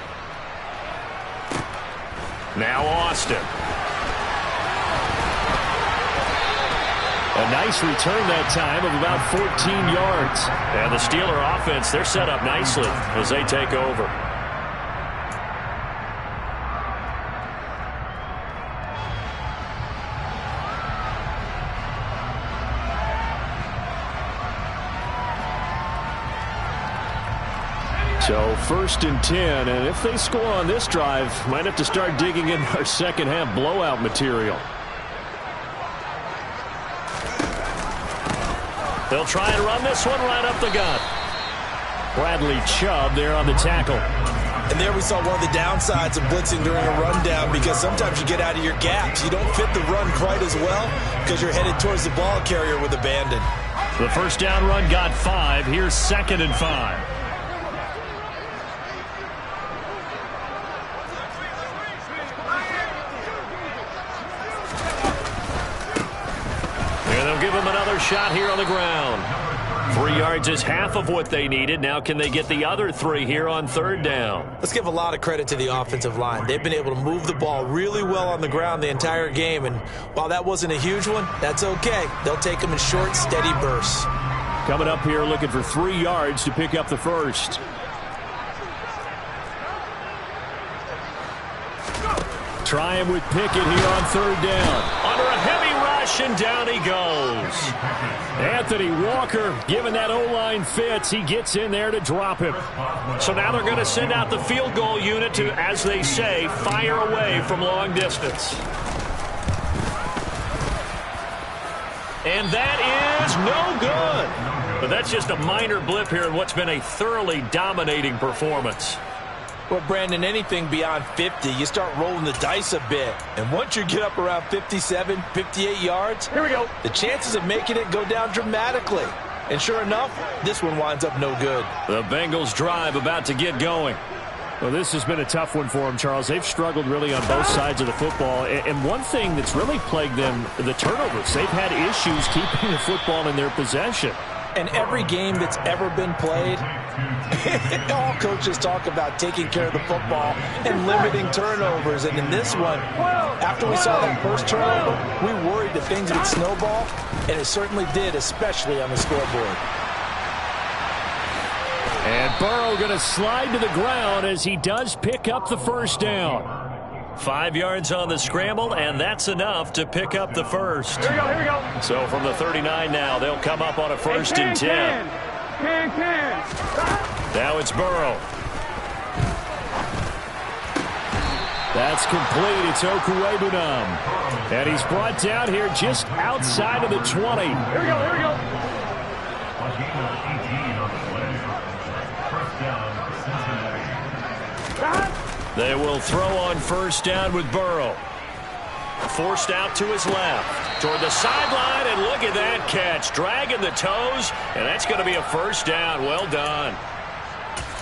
Now Austin. A nice return that time of about 14 yards. And the Steeler offense, they're set up nicely as they take over. So 1st and 10, and if they score on this drive, might have to start digging in our second half blowout material. They'll try and run this one right up the gut. Bradley Chubb there on the tackle. And there we saw one of the downsides of blitzing during a rundown, because sometimes you get out of your gaps. You don't fit the run quite as well because you're headed towards the ball carrier with abandon. The first down run got 5. Here's 2nd and 5. Give him another shot here on the ground. 3 yards is half of what they needed. Now can they get the other 3 here on 3rd down? Let's give a lot of credit to the offensive line. They've been able to move the ball really well on the ground the entire game, and while that wasn't a huge one, that's okay. They'll take them in short, steady bursts. Coming up here looking for 3 yards to pick up the first. Trying with Pickett here on 3rd down. Under a heavy rush, and down he goes. Anthony Walker giving that O-line fits. He gets in there to drop him. So now they're going to send out the field goal unit to, as they say, fire away from long distance. And that is no good. But that's just a minor blip here in what's been a thoroughly dominating performance. Well, Brandon, anything beyond 50, you start rolling the dice a bit. And once you get up around 57, 58 yards, here we go, the chances of making it go down dramatically. And sure enough, this one winds up no good. The Bengals drive about to get going. Well, this has been a tough one for them, Charles. They've struggled really on both sides of the football. And one thing that's really plagued them, the turnovers. They've had issues keeping the football in their possession. And every game that's ever been played, all coaches talk about taking care of the football and limiting turnovers. And in this one, after we saw that first turnover, we worried that things would snowball, and it certainly did, especially on the scoreboard. And Burrow going to slide to the ground as he does pick up the first down. 5 yards on the scramble, and that's enough to pick up the first. here we go, here we go. So from the 39 now, they'll come up on a 1st and 10. Now it's Burrow. That's complete. It's Okuwebunam. And he's brought down here just outside of the 20. Here we go, here we go. They will throw on 1st down with Burrow. Forced out to his left. Toward the sideline, and look at that catch. Dragging the toes, and that's going to be a 1st down. Well done.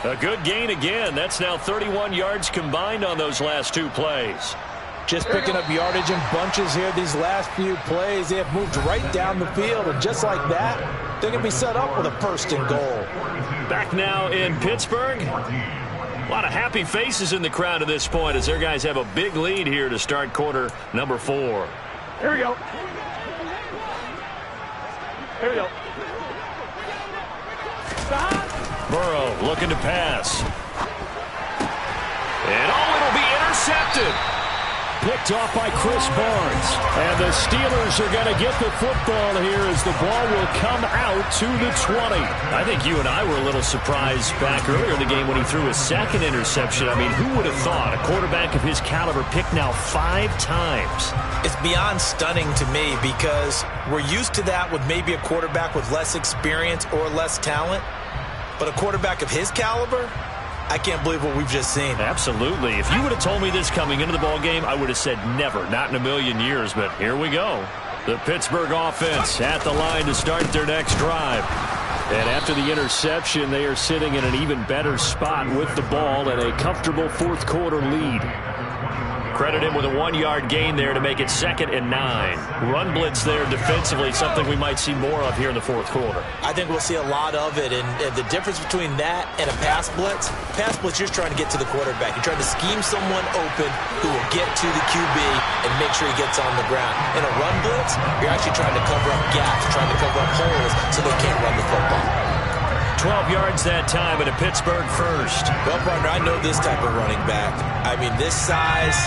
A good gain again. That's now 31 yards combined on those last 2 plays. Just picking up yardage in bunches here these last few plays. They have moved right down the field, and just like that, they're going to be set up with a 1st and goal. Back now in Pittsburgh. A lot of happy faces in the crowd at this point as their guys have a big lead here to start quarter number 4. Here we go. Here we go. Burrow looking to pass. And it'll be intercepted. Picked off by Chris Barnes. And the Steelers are going to get the football here as the ball will come out to the 20. I think you and I were a little surprised back earlier in the game when he threw his 2nd interception. I mean, who would have thought a quarterback of his caliber picked now 5 times? It's beyond stunning to me because we're used to that with maybe a quarterback with less experience or less talent. But a quarterback of his caliber, I can't believe what we've just seen. Absolutely. If you would have told me this coming into the ball game, I would have said never, not in a million years. But here we go. The Pittsburgh offense at the line to start their next drive. And after the interception, they are sitting in an even better spot with the ball and a comfortable 4th quarter lead. Credit him with a 1-yard gain there to make it 2nd and 9. Run blitz there defensively, something we might see more of here in the 4th quarter. I think we'll see a lot of it, and the difference between that and a pass blitz, you're just trying to get to the quarterback. You're trying to scheme someone open who will get to the QB and make sure he gets on the ground. In a run blitz, you're actually trying to cover up gaps, trying to cover up holes so they can't run the football. 12 yards that time and a Pittsburgh 1st. Well, partner, I know this type of running back. I mean, this size,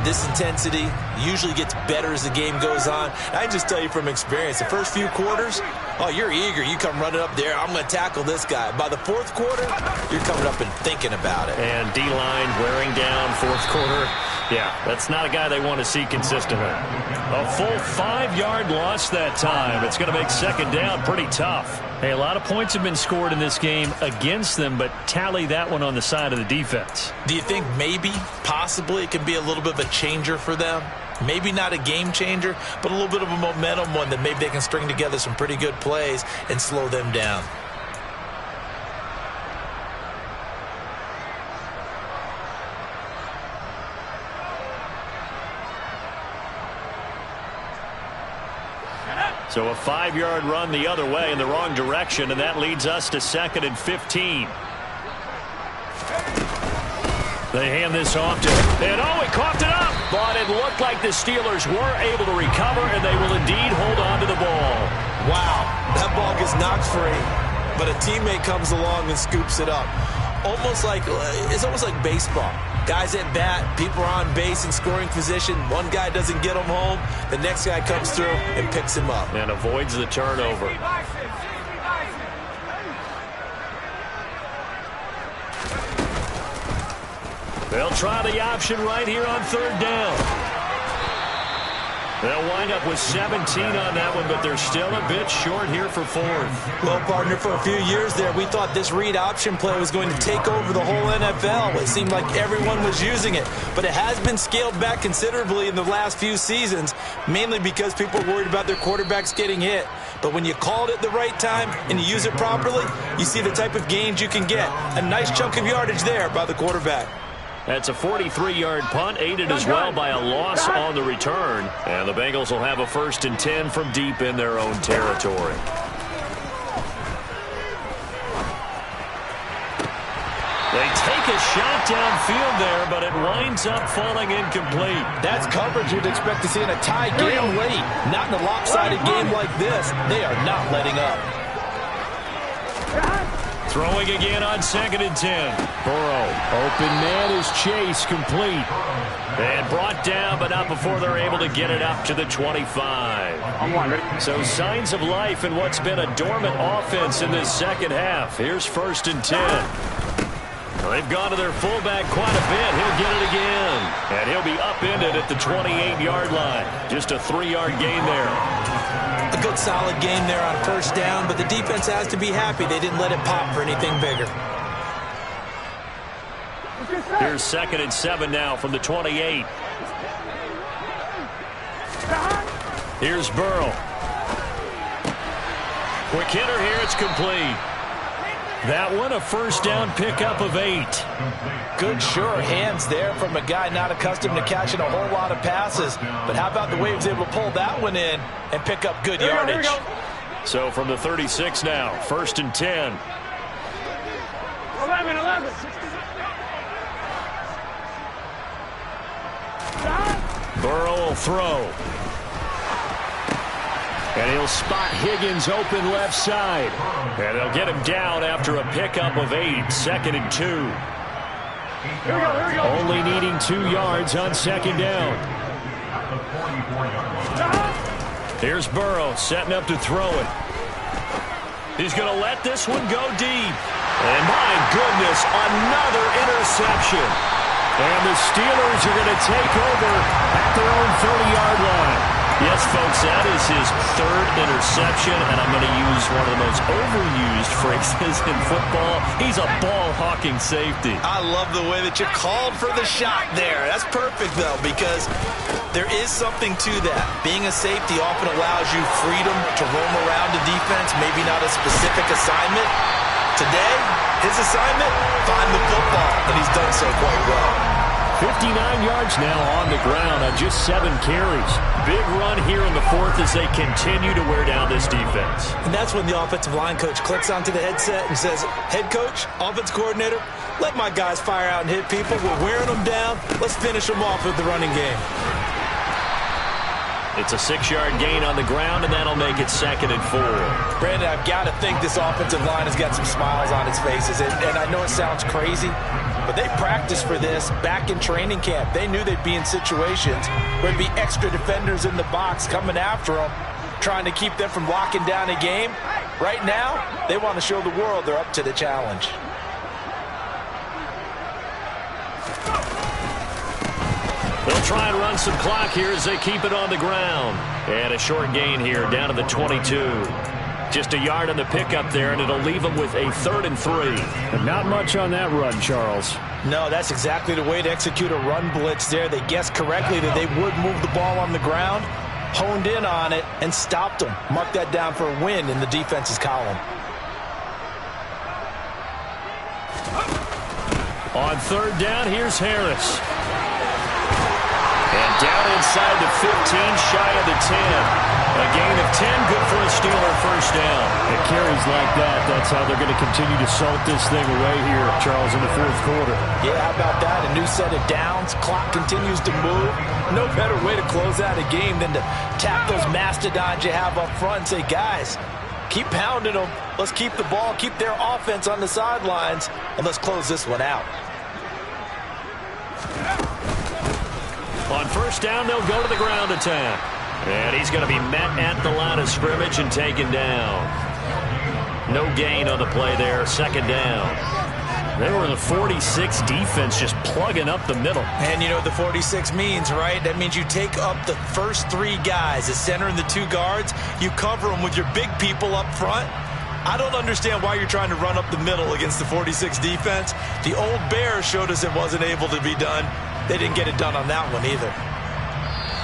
this intensity usually gets better as the game goes on. I can just tell you from experience, the first few quarters, oh, you're eager. You come running up there, I'm going to tackle this guy. By the 4th quarter, you're coming up and thinking about it. And D-line wearing down 4th quarter. Yeah, that's not a guy they want to see consistently. A full 5-yard loss that time. It's going to make 2nd down pretty tough. Hey, a lot of points have been scored in this game against them, but tally that one on the side of the defense. Do you think maybe, possibly, it can be a little bit of a changer for them? Maybe not a game changer, but a little bit of a momentum one that maybe they can string together some pretty good plays and slow them down. So a 5-yard run the other way in the wrong direction, and that leads us to 2nd and 15. They hand this off to him, and he coughed it up. But it looked like the Steelers were able to recover, and they will indeed hold on to the ball. Wow, that ball gets knocked free, but a teammate comes along and scoops it up. It's almost like baseball. Guys at bat, people are on base in scoring position. One guy doesn't get him home. The next guy comes through and picks him up. And avoids the turnover. They'll try the option right here on 3rd down. They'll wind up with 17 on that one, but they're still a bit short here for 4th. Well, partner, for a few years there, we thought this read option play was going to take over the whole NFL. It seemed like everyone was using it, but it has been scaled back considerably in the last few seasons, mainly because people are worried about their quarterbacks getting hit. But when you call it at the right time and you use it properly, you see the type of gains you can get. A nice chunk of yardage there by the quarterback. That's a 43-yard punt, aided as well by a loss on the return. And the Bengals will have a 1st and 10 from deep in their own territory. They take a shot downfield there, but it winds up falling incomplete. That's coverage you'd expect to see in a tie game late. Not in a lopsided game like this. They are not letting up. Throwing again on 2nd and 10. Burrow, open man is Chase, complete. And brought down, but not before they're able to get it up to the 25. So signs of life in what's been a dormant offense in this second half. Here's 1st and 10. They've gone to their fullback quite a bit. He'll get it again. And he'll be upended at the 28-yard line. Just a 3-yard gain there. A good solid game there on 1st down, but the defense has to be happy they didn't let it pop for anything bigger. Here's 2nd and 7 now from the 28. Here's Burrow. Quick hitter here, it's complete. That one a 1st down pickup of 8. Good sure hands there from a guy not accustomed to catching a whole lot of passes. But how about the way he was able to pull that one in and pick up good yardage? So from the 36 now, 1st and 10. 11. Burrow will throw. And he'll spot Higgins open left side. And they'll get him down after a pickup of 8. 2nd and 2. Here we go. Only needing 2 yards on 2nd down. Here's Burrow setting up to throw it. He's going to let this one go deep. And my goodness, another interception. And the Steelers are going to take over at their own 30-yard line. Yes, folks, that is his 3rd interception, and I'm going to use one of the most overused phrases in football. He's a ball-hawking safety. I love the way that you called for the shot there. That's perfect, though, because there is something to that. Being a safety often allows you freedom to roam around the defense, maybe not a specific assignment. Today, his assignment, find the football, and he's done so quite well. 59 yards now on the ground on just 7 carries. Big run here in the 4th as they continue to wear down this defense. And that's when the offensive line coach clicks onto the headset and says, head coach, offense coordinator, let my guys fire out and hit people. We're wearing them down. Let's finish them off with the running game. It's a 6-yard gain on the ground, and that'll make it 2nd and 4. Brandon, I've got to think this offensive line has got some smiles on its faces. And I know it sounds crazy, but they practiced for this back in training camp. They knew they'd be in situations where there'd be extra defenders in the box coming after them, trying to keep them from locking down a game. Right now, they want to show the world they're up to the challenge. They'll try and run some clock here as they keep it on the ground. And a short gain here down to the 22. Just a yard on the pickup there, and it'll leave them with a 3rd and 3. And not much on that run, Charles. No, that's exactly the way to execute a run blitz there. They guessed correctly that they would move the ball on the ground, honed in on it, and stopped them. Mark that down for a win in the defense's column. On 3rd down, here's Harris. And down inside the 15, shy of the 10. A gain of 10, good for a Steeler first down. It carries like that. That's how they're going to continue to salt this thing away here, Charles, in the fourth quarter. Yeah, how about that? A new set of downs. Clock continues to move. No better way to close out a game than to tap those mastodons you have up front and say, guys, keep pounding them. Let's keep the ball, keep their offense on the sidelines, and let's close this one out. On first down, they'll go to the ground attack. And he's going to be met at the line of scrimmage and taken down. No gain on the play there, second down. They were in the 46 defense, just plugging up the middle. And you know what the 46 means, right? That means you take up the first three guys, the center and the two guards. You cover them with your big people up front. I don't understand why you're trying to run up the middle against the 46 defense. The old Bears showed us it wasn't able to be done. They didn't get it done on that one either.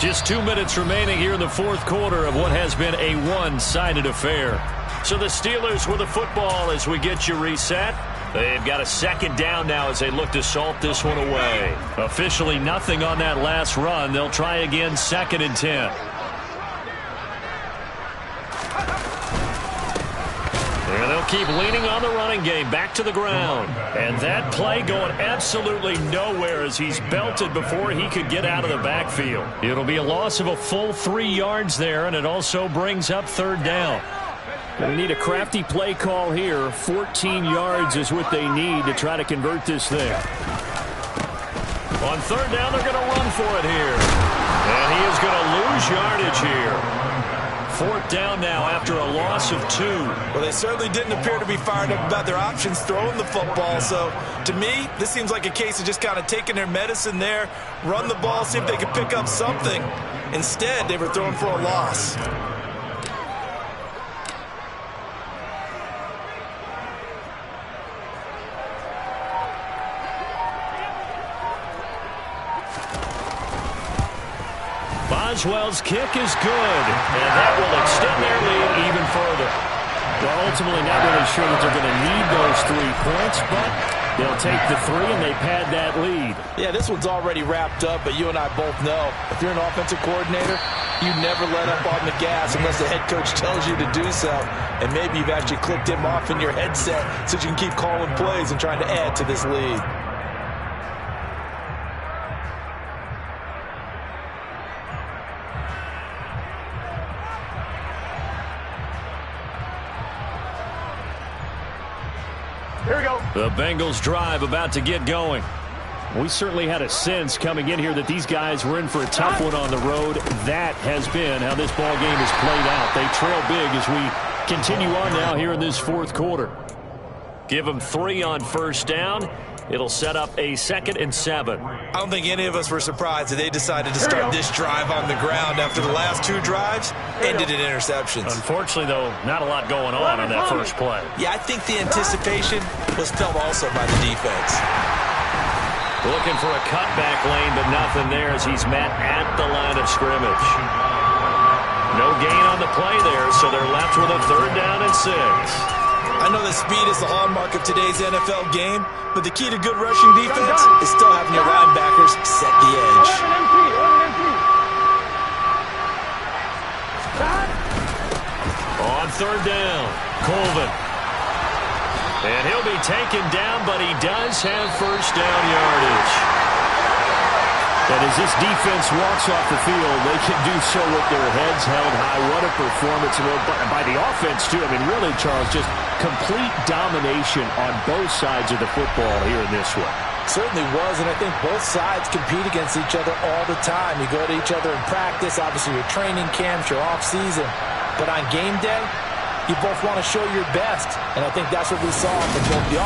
Just 2 minutes remaining here in the fourth quarter of what has been a one-sided affair. So the Steelers with the football as we get you reset. They've got a second down now as they look to salt this one away. Officially nothing on that last run. They'll try again, 2nd and 10. And they'll keep leaning on the running game, back to the ground. And that play going absolutely nowhere as he's belted before he could get out of the backfield. It'll be a loss of a full 3 yards there, and it also brings up third down. They need a crafty play call here. 14 yards is what they need to try to convert this thing. On third down, they're going to run for it here. And he is going to lose yardage here. Fourth down now after a loss of 2. Well, they certainly didn't appear to be fired up about their options throwing the football. So, to me, this seems like a case of just kind of taking their medicine there, run the ball, see if they could pick up something. Instead, they were throwing for a loss. Boswell's kick is good, and that will extend their lead even further. Well, ultimately not really sure that they're going to need those 3 points, but they'll take the 3 and they pad that lead. Yeah, this one's already wrapped up, but you and I both know if you're an offensive coordinator, you never let up on the gas unless the head coach tells you to do so. And maybe you've actually clicked him off in your headset so you can keep calling plays and trying to add to this lead. The Bengals drive about to get going. We certainly had a sense coming in here that these guys were in for a tough one on the road. That has been how this ball game has played out. They trail big as we continue on now here in this fourth quarter. Give them 3 on first down. It'll set up a 2nd and 7. I don't think any of us were surprised that they decided to start this drive on the ground after the last 2 drives ended in interceptions. Unfortunately, though, not a lot going on that first play. Yeah, I think the anticipation was felt also by the defense. Looking for a cutback lane, but nothing there as he's met at the line of scrimmage. No gain on the play there, so they're left with a 3rd down and 6. I know that speed is the hallmark of today's NFL game, but the key to good rushing defense is still having your linebackers set the edge. On third down, Colvin. And he'll be taken down, but he does have first down yardage. And as this defense walks off the field, they can do so with their heads held high. What a performance by the offense, too. I mean, really, Charles, just complete domination on both sides of the football here in this one. Certainly was, and I think both sides compete against each other all the time. You go to each other in practice, obviously your training camps, your off-season. But on game day, you both want to show your best, and I think that's what we saw from both the